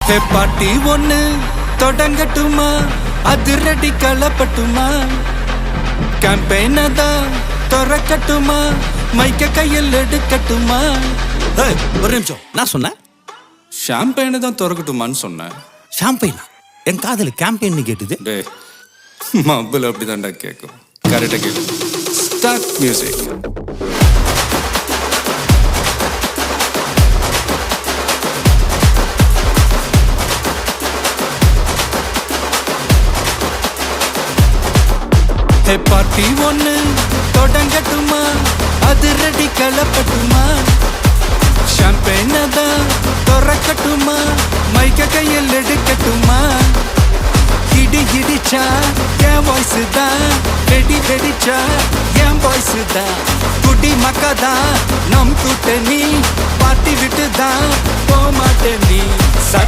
ஹே பாட்டி ஒண்ணு தொடங்கட்டுமா, அதிரடி களப்பட்டுமா, கேம்பெயின தான் திறக்கட்டுமா, மைக்க கையில் எடுக்கட்டுமா. ஒரு நிமிஷம், நான் சொன்னேன் ஷாம்பெயினை தான் திறக்கட்டுமான்னு சொன்னேன். ஷாம்பெயினா? என் காதல கேம்பெயின் கேட்டுது. டே மப்பிள் அப்படிதான்டா கேட்கும். கரெக்டாக கேட்கு. Start music. ஹே பார்ட்டி ஒண்ணு தொடங்கட்டுமா, அதிரடி களப்பட்டுமா, ஷாம்பெயினை தான் திறக்கட்டுமா, மைக்க கையில் எடுக்கட்டுமா. இடி இடிச்சா என் வாய்ஸ் தான், வெடி வெடிச்சா என் வாய்ஸ் தான், குடி மக்கதான் நம் கூட்டணி, பாட்டி விட்டு தான் போமாட்டே நீ.